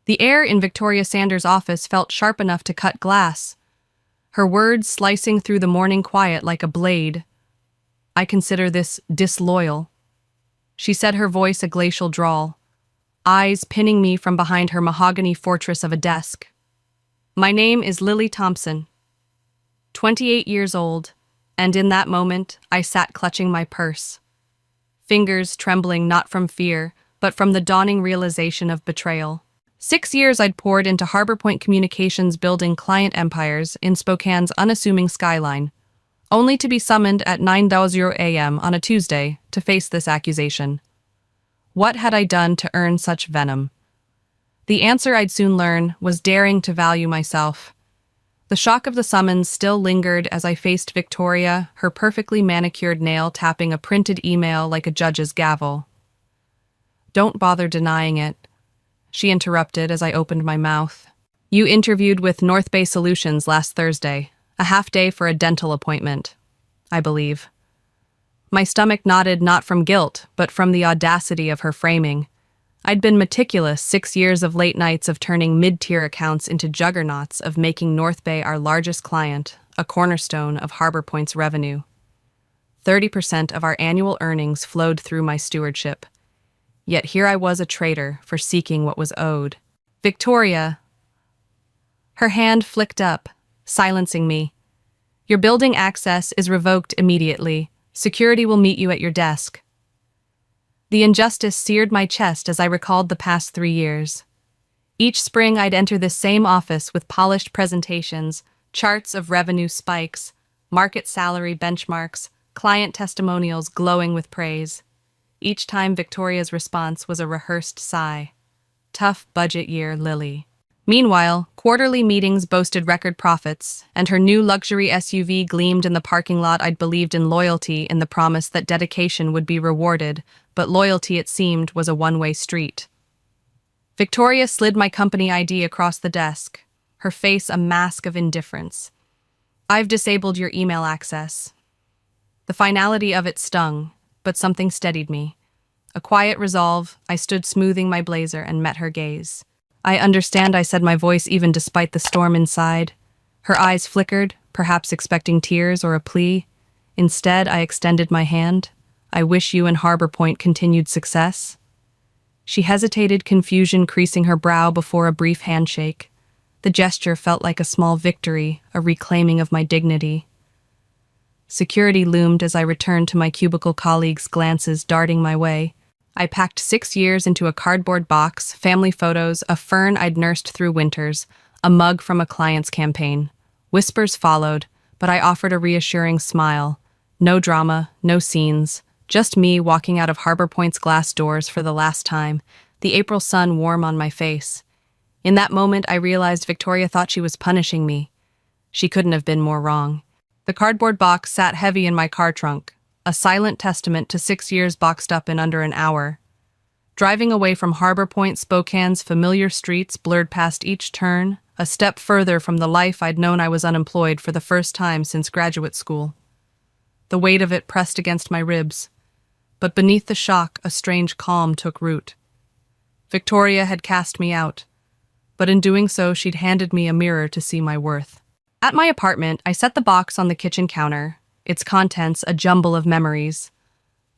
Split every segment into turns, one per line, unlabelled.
The air in Victoria Sanders' office felt sharp enough to cut glass, her words slicing through the morning quiet like a blade. "I consider this disloyal," she said, her voice a glacial drawl, eyes pinning me from behind her mahogany fortress of a desk. "My name is Lily Thompson, 28 years old, and in that moment I sat clutching my purse, fingers trembling not from fear, but from the dawning realization of betrayal. 6 years I'd poured into Harbor Point Communications building client empires in Spokane's unassuming skyline, only to be summoned at 9:00 a.m. on a Tuesday to face this accusation. What had I done to earn such venom? The answer I'd soon learn was daring to value myself. The shock of the summons still lingered as I faced Victoria, her perfectly manicured nail tapping a printed email like a judge's gavel. "Don't bother denying it," she interrupted as I opened my mouth. "You interviewed with North Bay Solutions last Thursday, a half day for a dental appointment, I believe." My stomach nodded not from guilt, but from the audacity of her framing. I'd been meticulous 6 years of late nights of turning mid-tier accounts into juggernauts of making North Bay our largest client, a cornerstone of Harbor Point's revenue. 30% of our annual earnings flowed through my stewardship. Yet here I was a traitor for seeking what was owed. "Victoria." Her hand flicked up, silencing me. "Your building access is revoked immediately. Security will meet you at your desk." The injustice seared my chest as I recalled the past 3 years. Each spring I'd enter this same office with polished presentations, charts of revenue spikes, market salary benchmarks, client testimonials glowing with praise. Each time Victoria's response was a rehearsed sigh. "Tough budget year, Lily." Meanwhile, quarterly meetings boasted record profits, and her new luxury SUV gleamed in the parking lot. I'd believed in loyalty in the promise that dedication would be rewarded, but loyalty, it seemed, was a one-way street. Victoria slid my company ID across the desk, her face a mask of indifference. "I've disabled your email access." The finality of it stung, but something steadied me. A quiet resolve, I stood smoothing my blazer and met her gaze. "I understand," I said, my voice even despite the storm inside. Her eyes flickered, perhaps expecting tears or a plea. Instead, I extended my hand. "I wish you and Harbor Point continued success." She hesitated, confusion creasing her brow before a brief handshake. The gesture felt like a small victory, a reclaiming of my dignity. Security loomed as I returned to my cubicle, colleagues' glances darting my way. I packed 6 years into a cardboard box, family photos, a fern I'd nursed through winters, a mug from a client's campaign. Whispers followed, but I offered a reassuring smile. No drama, no scenes, just me walking out of Harbor Point's glass doors for the last time, the April sun warm on my face. In that moment, I realized Victoria thought she was punishing me. She couldn't have been more wrong. The cardboard box sat heavy in my car trunk, a silent testament to 6 years boxed up in under an hour. Driving away from Harbor Point, Spokane's familiar streets blurred past each turn, a step further from the life I'd known. I was unemployed for the first time since graduate school. The weight of it pressed against my ribs, but beneath the shock, a strange calm took root. Victoria had cast me out, but in doing so, she'd handed me a mirror to see my worth. At my apartment, I set the box on the kitchen counter, its contents a jumble of memories.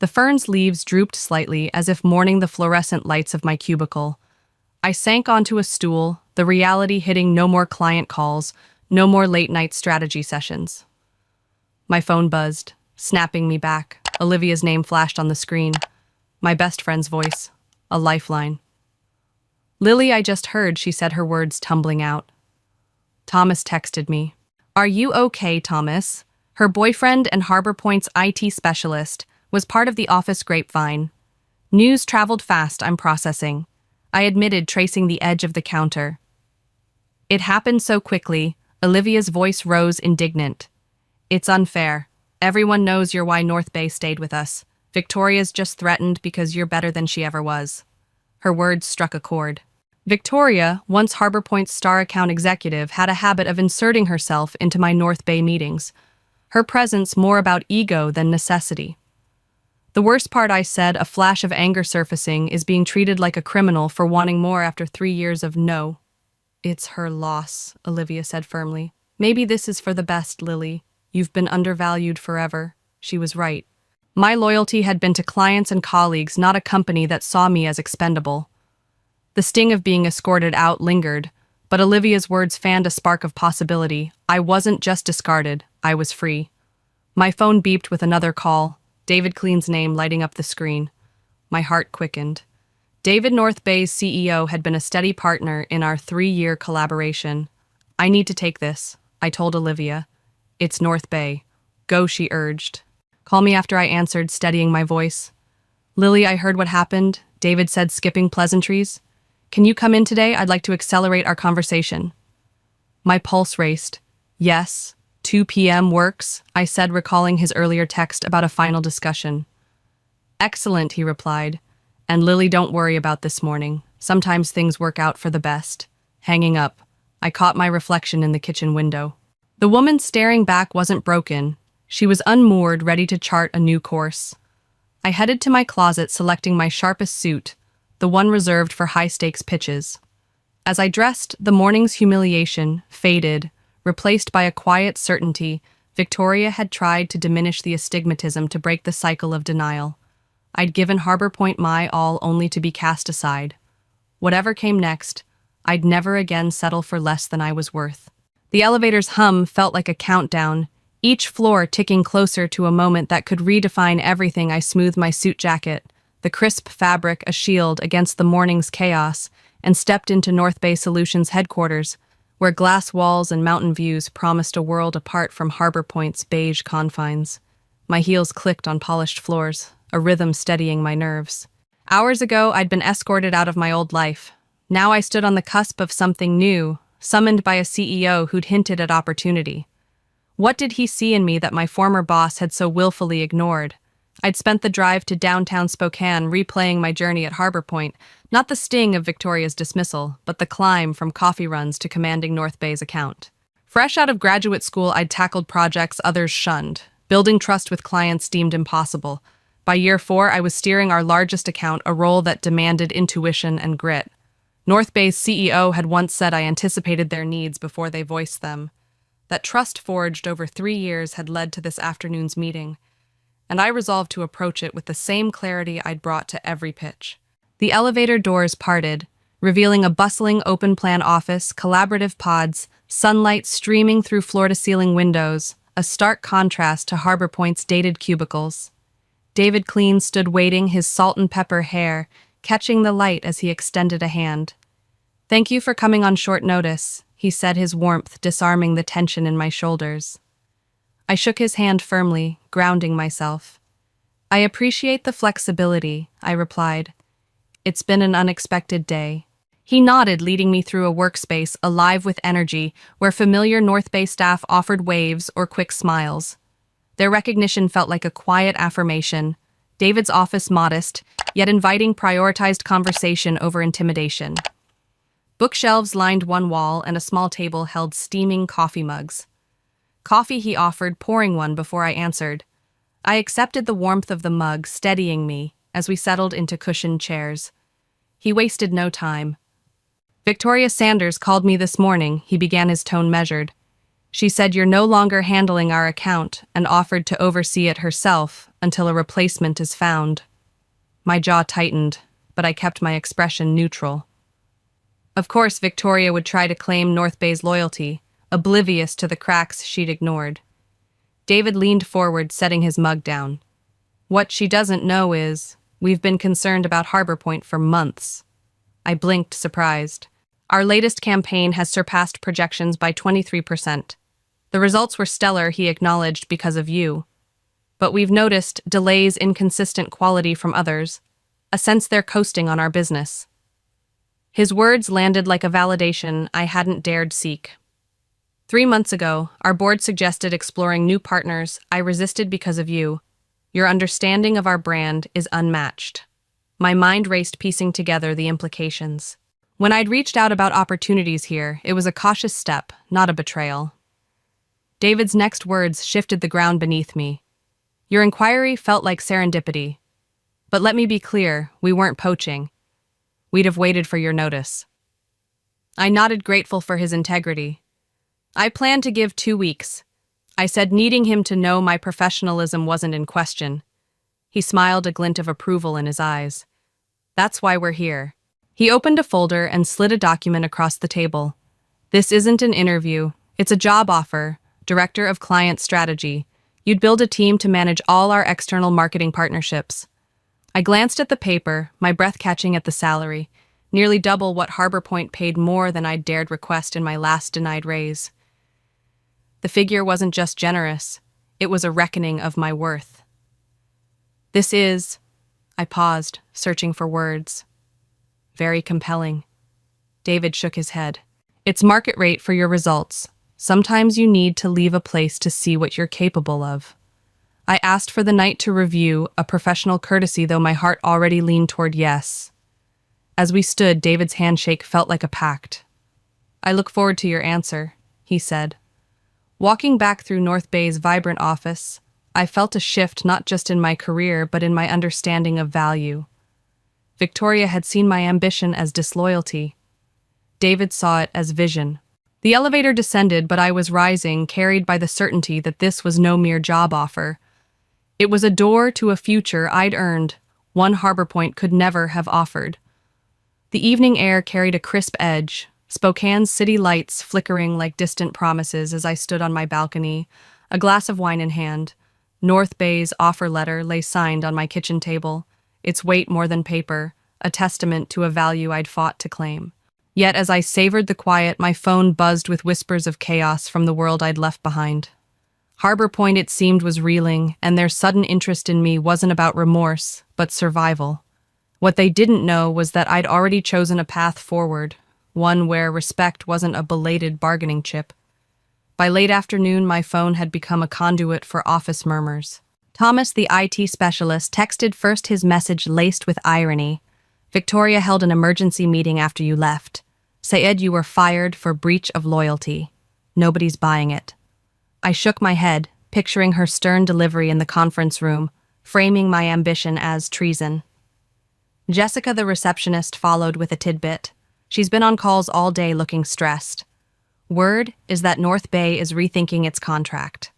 The fern's leaves drooped slightly as if mourning the fluorescent lights of my cubicle. I sank onto a stool, the reality hitting: no more client calls, no more late-night strategy sessions. My phone buzzed, snapping me back. Olivia's name flashed on the screen. My best friend's voice, a lifeline. "Lily, I just heard," she said, her words tumbling out. Thomas texted me. "Are you okay, Thomas?" Her boyfriend and Harbor Point's IT specialist was part of the office grapevine. News traveled fast, I'm processing. I admitted, tracing the edge of the counter. "It happened so quickly," Olivia's voice rose indignant. "It's unfair. Everyone knows you're why North Bay stayed with us. Victoria's just threatened because you're better than she ever was." Her words struck a chord. Victoria, once Harbor Point's star account executive, had a habit of inserting herself into my North Bay meetings. Her presence more about ego than necessity. The worst part, I said, a flash of anger surfacing, is being treated like a criminal for wanting more after 3 years of no. It's her loss, Olivia said firmly. Maybe this is for the best, Lily. You've been undervalued forever. She was right. My loyalty had been to clients and colleagues, not a company that saw me as expendable. The sting of being escorted out lingered, but Olivia's words fanned a spark of possibility. I wasn't just discarded, I was free. My phone beeped with another call, David Clean's name lighting up the screen. My heart quickened. David, North Bay's CEO, had been a steady partner in our 3-year collaboration. I need to take this, I told Olivia. It's North Bay. Go, she urged. Call me after, I answered, steadying my voice. Lily, I heard what happened, David said, skipping pleasantries. Can you come in today? I'd like to accelerate our conversation. My pulse raced. Yes, 2 p.m. works, I said, recalling his earlier text about a final discussion. Excellent, he replied. And Lily, don't worry about this morning. Sometimes things work out for the best. Hanging up, I caught my reflection in the kitchen window. The woman staring back wasn't broken. She was unmoored, ready to chart a new course. I headed to my closet, selecting my sharpest suit, the one reserved for high-stakes pitches. As I dressed, the morning's humiliation faded, replaced by a quiet certainty. Victoria had tried to diminish the astigmatism to break the cycle of denial. I'd given Harbor Point my all only to be cast aside. Whatever came next, I'd never again settle for less than I was worth. The elevator's hum felt like a countdown, each floor ticking closer to a moment that could redefine everything. I smoothed my suit jacket, the crisp fabric a shield against the morning's chaos, and stepped into North Bay Solutions headquarters, where glass walls and mountain views promised a world apart from Harbor Point's beige confines. My heels clicked on polished floors, a rhythm steadying my nerves. Hours ago, I'd been escorted out of my old life. Now I stood on the cusp of something new, summoned by a CEO who'd hinted at opportunity. What did he see in me that my former boss had so willfully ignored? I'd spent the drive to downtown Spokane replaying my journey at Harbor Point, not the sting of Victoria's dismissal, but the climb from coffee runs to commanding North Bay's account. Fresh out of graduate school, I'd tackled projects others shunned, building trust with clients deemed impossible. By year 4, I was steering our largest account, a role that demanded intuition and grit. North Bay's CEO had once said I anticipated their needs before they voiced them. That trust forged over 3 years had led to this afternoon's meeting, and I resolved to approach it with the same clarity I'd brought to every pitch. The elevator doors parted, revealing a bustling open-plan office, collaborative pods, sunlight streaming through floor-to-ceiling windows, a stark contrast to Harbor Point's dated cubicles. David Clean stood waiting, his salt and pepper hair catching the light as he extended a hand. Thank you for coming on short notice, he said, his warmth disarming the tension in my shoulders. I shook his hand firmly, grounding myself. I appreciate the flexibility, I replied. It's been an unexpected day. He nodded, leading me through a workspace alive with energy, where familiar North Bay staff offered waves or quick smiles. Their recognition felt like a quiet affirmation. David's office, modest, yet inviting, prioritized conversation over intimidation. Bookshelves lined one wall, and a small table held steaming coffee mugs. Coffee, he offered, pouring one before I answered. I accepted the warmth of the mug, steadying me as we settled into cushioned chairs. He wasted no time. Victoria Sanders called me this morning, he began, his tone measured. She said you're no longer handling our account and offered to oversee it herself until a replacement is found. My jaw tightened, but I kept my expression neutral. Of course, Victoria would try to claim North Bay's loyalty, oblivious to the cracks she'd ignored. David leaned forward, setting his mug down. What she doesn't know is, we've been concerned about Harbor Point for months. I blinked, surprised. Our latest campaign has surpassed projections by 23%. The results were stellar, he acknowledged, because of you. But we've noticed delays, inconsistent quality from others, a sense they're coasting on our business. His words landed like a validation I hadn't dared seek. 3 months ago, our board suggested exploring new partners. I resisted because of you. Your understanding of our brand is unmatched. My mind raced, piecing together the implications. When I'd reached out about opportunities here, it was a cautious step, not a betrayal. David's next words shifted the ground beneath me. Your inquiry felt like serendipity, But let me be clear, we weren't poaching. We'd have waited for your notice. I nodded, grateful for his integrity. I planned to give 2 weeks. I said, needing him to know my professionalism wasn't in question. He smiled, a glint of approval in his eyes. That's why we're here. He opened a folder and slid a document across the table. This isn't an interview. It's a job offer, Director of Client Strategy. You'd build a team to manage all our external marketing partnerships. I glanced at the paper, my breath catching at the salary, nearly double what Harbor Point paid more than I'd dared request in my last denied raise. The figure wasn't just generous, it was a reckoning of my worth. I paused, searching for words. Very compelling. David shook his head. It's market rate for your results. Sometimes you need to leave a place to see what you're capable of. I asked for the night to review, a professional courtesy, though my heart already leaned toward yes. As we stood, David's handshake felt like a pact. I look forward to your answer, he said. Walking back through North Bay's vibrant office, I felt a shift not just in my career but in my understanding of value. Victoria had seen my ambition as disloyalty. David saw it as vision. The elevator descended, but I was rising, carried by the certainty that this was no mere job offer. It was a door to a future I'd earned, one Harbor Point could never have offered. The evening air carried a crisp edge, Spokane's city lights flickering like distant promises as I stood on my balcony, a glass of wine in hand. North Bay's offer letter lay signed on my kitchen table, its weight more than paper, a testament to a value I'd fought to claim. Yet as I savored the quiet, my phone buzzed with whispers of chaos from the world I'd left behind. Harbor Point, it seemed, was reeling, and their sudden interest in me wasn't about remorse, but survival. What they didn't know was that I'd already chosen a path forward, one where respect wasn't a belated bargaining chip. By late afternoon, my phone had become a conduit for office murmurs. Thomas, the IT specialist, texted first, his message laced with irony. Victoria held an emergency meeting after you left. Said you were fired for breach of loyalty. Nobody's buying it. I shook my head, picturing her stern delivery in the conference room, framing my ambition as treason. Jessica, the receptionist, followed with a tidbit. She's been on calls all day looking stressed. Word is that North Bay is rethinking its contract.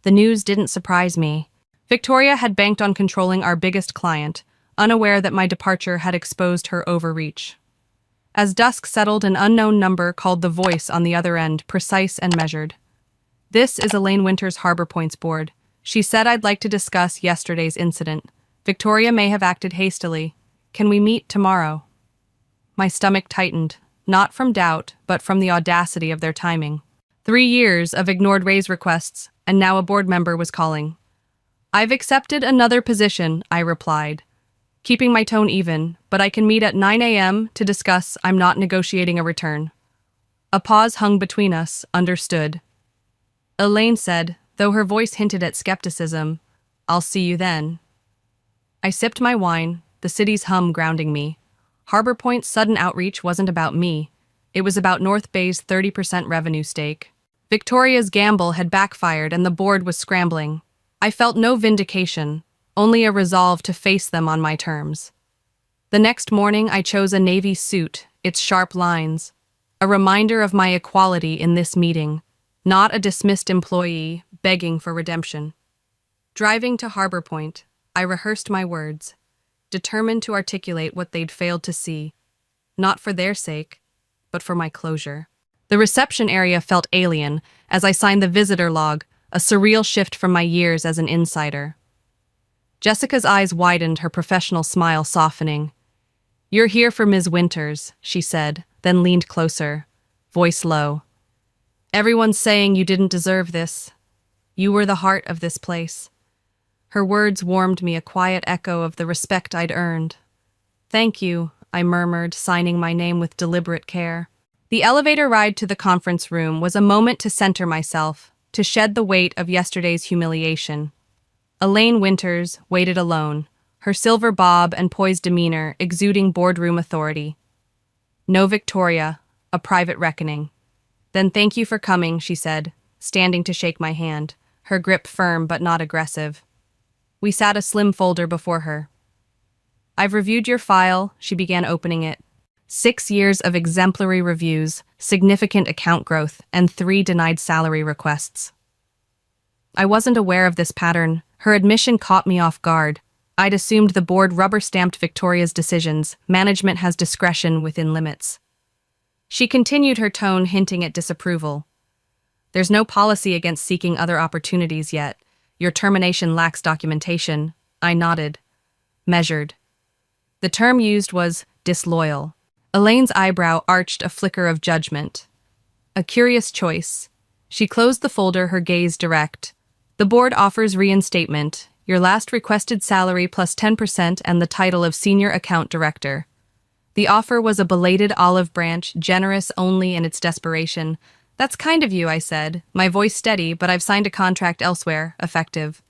The news didn't surprise me. Victoria had banked on controlling our biggest client, unaware that my departure had exposed her overreach. As dusk settled, an unknown number called the voice on the other end, precise and measured. This is Elaine Winters, Harbor Point's board. She said I'd like to discuss yesterday's incident. Victoria may have acted hastily. Can we meet tomorrow? My stomach tightened, not from doubt, but from the audacity of their timing. 3 years of ignored raise requests, and now a board member was calling. I've accepted another position, I replied, keeping my tone even, but I can meet at 9 a.m. to discuss. I'm not negotiating a return. A pause hung between us, understood. Elaine said, though her voice hinted at skepticism, I'll see you then. I sipped my wine, the city's hum grounding me. Harbor Point's sudden outreach wasn't about me. It was about North Bay's 30% revenue stake. Victoria's gamble had backfired and the board was scrambling. I felt no vindication, only a resolve to face them on my terms. The next morning, I chose a navy suit, its sharp lines, a reminder of my equality in this meeting, not a dismissed employee begging for redemption. Driving to Harbor Point, I rehearsed my words, determined to articulate what they'd failed to see, not for their sake, but for my closure. The reception area felt alien as I signed the visitor log, a surreal shift from my years as an insider. Jessica's eyes widened, her professional smile softening. You're here for Ms. Winters, she said, then leaned closer, voice low. Everyone's saying you didn't deserve this. You were the heart of this place. Her words warmed me, a quiet echo of the respect I'd earned. Thank you, I murmured, signing my name with deliberate care. The elevator ride to the conference room was a moment to center myself, to shed the weight of yesterday's humiliation. Elaine Winters waited alone, her silver bob and poised demeanor exuding boardroom authority. No Victoria, a private reckoning. Then thank you for coming, she said, standing to shake my hand, her grip firm but not aggressive. We sat a slim folder before her. I've reviewed your file, she began opening it. 6 years of exemplary reviews, significant account growth, and 3 denied salary requests. I wasn't aware of this pattern. Her admission caught me off guard. I'd assumed the board rubber-stamped Victoria's decisions. Management has discretion within limits. She continued, her tone hinting at disapproval. There's no policy against seeking other opportunities yet. Your termination lacks documentation. I nodded. Measured. The term used was disloyal. Elaine's eyebrow arched a flicker of judgment. A curious choice. She closed the folder, her gaze direct. The board offers reinstatement, your last requested salary plus 10% and the title of Senior Account Director. The offer was a belated olive branch, generous only in its desperation. That's kind of you, I said, my voice steady, but I've signed a contract elsewhere, effective.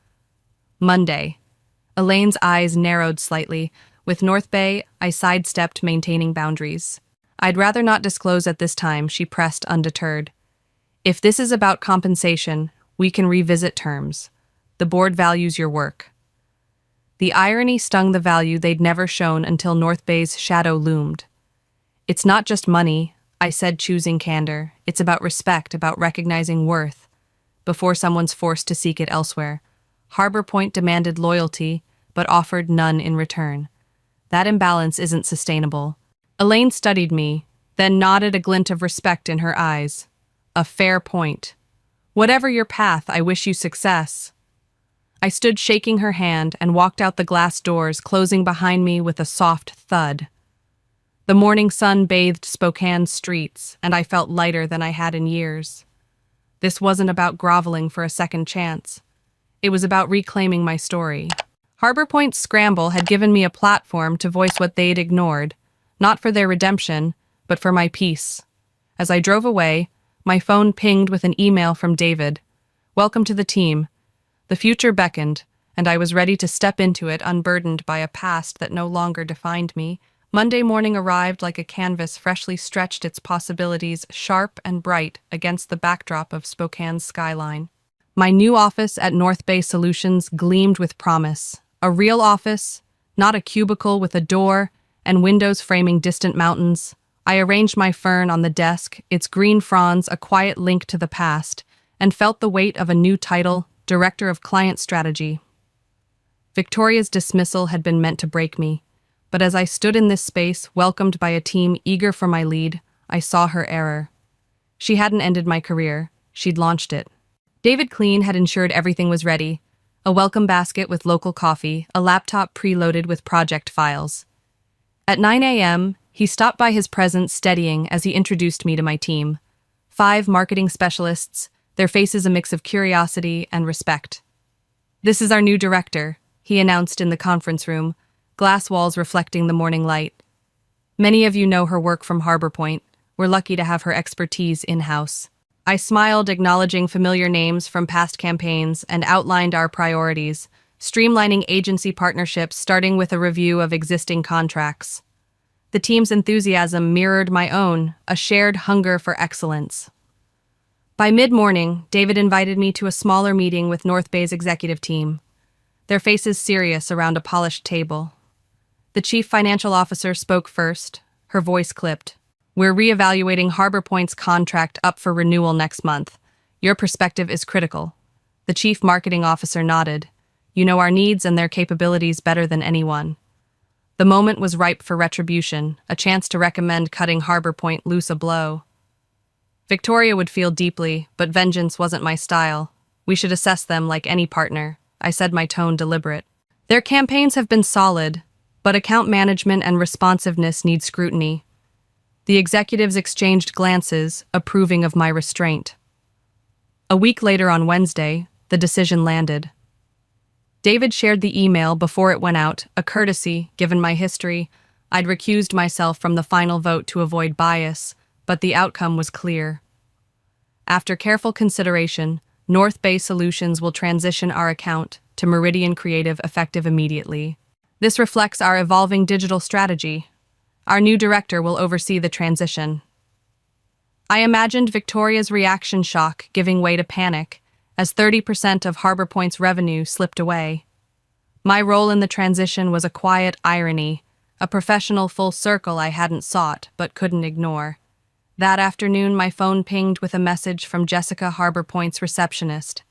Monday. Elaine's eyes narrowed slightly. With North Bay, I sidestepped, maintaining boundaries. I'd rather not disclose at this time, she pressed, undeterred. If this is about compensation, we can revisit terms. The board values your work. The irony stung the value they'd never shown until North Bay's shadow loomed. It's not just money, I said, choosing candor. It's about respect, about recognizing worth, before someone's forced to seek it elsewhere. Harbor Point demanded loyalty, but offered none in return. That imbalance isn't sustainable. Elaine studied me, then nodded, a glint of respect in her eyes. A fair point. Whatever your path, I wish you success. I stood shaking her hand and walked out the glass doors, closing behind me with a soft thud. The morning sun bathed Spokane's streets, and I felt lighter than I had in years. This wasn't about groveling for a second chance. It was about reclaiming my story. Harbor Point's scramble had given me a platform to voice what they'd ignored, not for their redemption, but for my peace. As I drove away, my phone pinged with an email from David. Welcome to the team. The future beckoned, and I was ready to step into it, unburdened by a past that no longer defined me. Monday morning arrived like a canvas freshly stretched, its possibilities sharp and bright against the backdrop of Spokane's skyline. My new office at North Bay Solutions gleamed with promise. A real office, not a cubicle with a door and windows framing distant mountains. I arranged my fern on the desk, its green fronds a quiet link to the past, and felt the weight of a new title, Director of Client Strategy. Victoria's dismissal had been meant to break me, but as I stood in this space, welcomed by a team eager for my lead, I saw her error. She hadn't ended my career, she'd launched it. David Clean had ensured everything was ready, a welcome basket with local coffee, a laptop preloaded with project files. At 9 a.m., he stopped by, his presence steadying as he introduced me to my team. 5 marketing specialists, their faces a mix of curiosity and respect. This is our new director, he announced in the conference room, glass walls reflecting the morning light. Many of you know her work from Harbor Point. We're lucky to have her expertise in-house. I smiled, acknowledging familiar names from past campaigns, and outlined our priorities, streamlining agency partnerships, starting with a review of existing contracts. The team's enthusiasm mirrored my own, a shared hunger for excellence. By mid-morning, David invited me to a smaller meeting with North Bay's executive team, their faces serious around a polished table. The chief financial officer spoke first, her voice clipped. We're reevaluating Harbor Point's contract, up for renewal next month. Your perspective is critical. The chief marketing officer nodded. You know our needs and their capabilities better than anyone. The moment was ripe for retribution, a chance to recommend cutting Harbor Point loose, a blow. Victoria would feel deeply, but vengeance wasn't my style. We should assess them like any partner, I said, my tone deliberate. Their campaigns have been solid, but account management and responsiveness need scrutiny. The executives exchanged glances, approving of my restraint. A week later, on Wednesday, the decision landed. David shared the email before it went out, a courtesy, given my history. I'd recused myself from the final vote to avoid bias, but the outcome was clear. After careful consideration, North Bay Solutions will transition our account to Meridian Creative, effective immediately. This reflects our evolving digital strategy. Our new director will oversee the transition. I imagined Victoria's reaction, shock giving way to panic, as 30% of Harbor Point's revenue slipped away. My role in the transition was a quiet irony, a professional full circle I hadn't sought but couldn't ignore. That afternoon, my phone pinged with a message from Jessica Harbor Point's receptionist.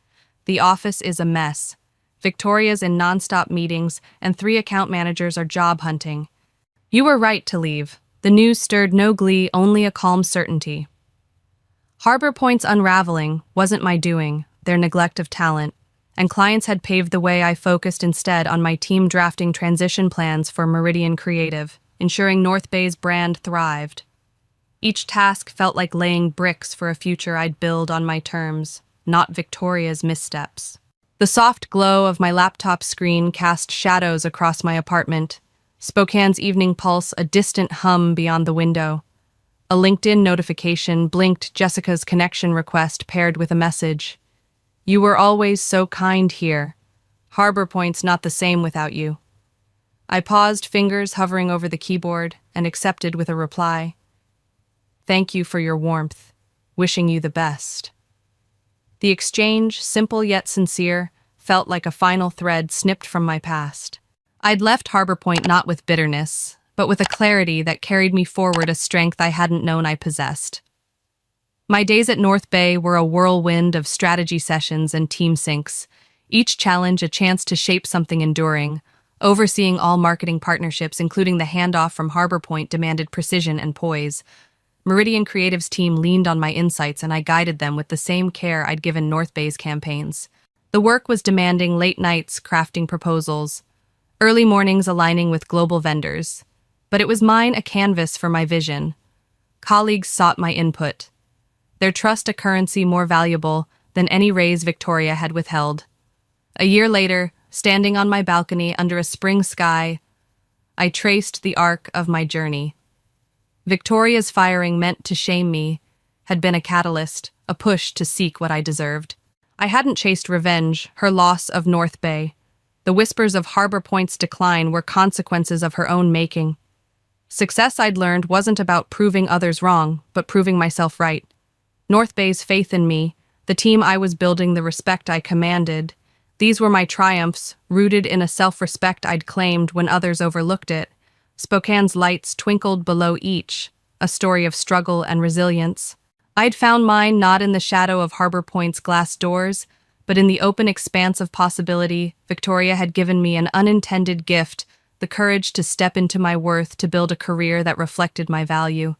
The office is a mess. Victoria's in nonstop meetings, and 3 account managers are job hunting. You were right to leave. The news stirred no glee, only a calm certainty. Harbor Point's unraveling wasn't my doing, their neglect of talent, and clients had paved the way. I focused instead on my team drafting transition plans for Meridian Creative, ensuring North Bay's brand thrived. Each task felt like laying bricks for a future I'd build on my terms, not Victoria's missteps. The soft glow of my laptop screen cast shadows across my apartment, Spokane's evening pulse a distant hum beyond the window. A LinkedIn notification blinked Jessica's connection request paired with a message. You were always so kind here. Harbor Point's not the same without you. I paused, fingers hovering over the keyboard, and accepted with a reply. Thank you for your warmth. Wishing you the best. The exchange, simple yet sincere, felt like a final thread snipped from my past. I'd left Harbor Point not with bitterness, but with a clarity that carried me forward, a strength I hadn't known I possessed. My days at North Bay were a whirlwind of strategy sessions and team syncs, each challenge a chance to shape something enduring. Overseeing all marketing partnerships, including the handoff from Harbor Point, demanded precision and poise. Meridian Creative's team leaned on my insights, and I guided them with the same care I'd given North Bay's campaigns. The work was demanding, late nights crafting proposals, early mornings aligning with global vendors. But it was mine a canvas for my vision. Colleagues sought my input, their trust a currency more valuable than any raise Victoria had withheld. A year later, standing on my balcony under a spring sky, I traced the arc of my journey. Victoria's firing, meant to shame me, had been a catalyst, a push to seek what I deserved. I hadn't chased revenge, her loss of North Bay. The whispers of Harbor Point's decline were consequences of her own making. Success, I'd learned, wasn't about proving others wrong, but proving myself right. North Bay's faith in me, the team I was building, the respect I commanded, these were my triumphs, rooted in a self-respect I'd claimed when others overlooked it. Spokane's lights twinkled below each, a story of struggle and resilience. I'd found mine not in the shadow of Harbor Point's glass doors, but in the open expanse of possibility. Victoria had given me an unintended gift, the courage to step into my worth, to build a career that reflected my value.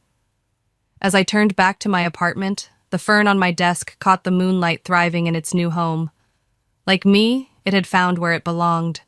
As I turned back to my apartment, the fern on my desk caught the moonlight thriving in its new home. Like me, it had found where it belonged.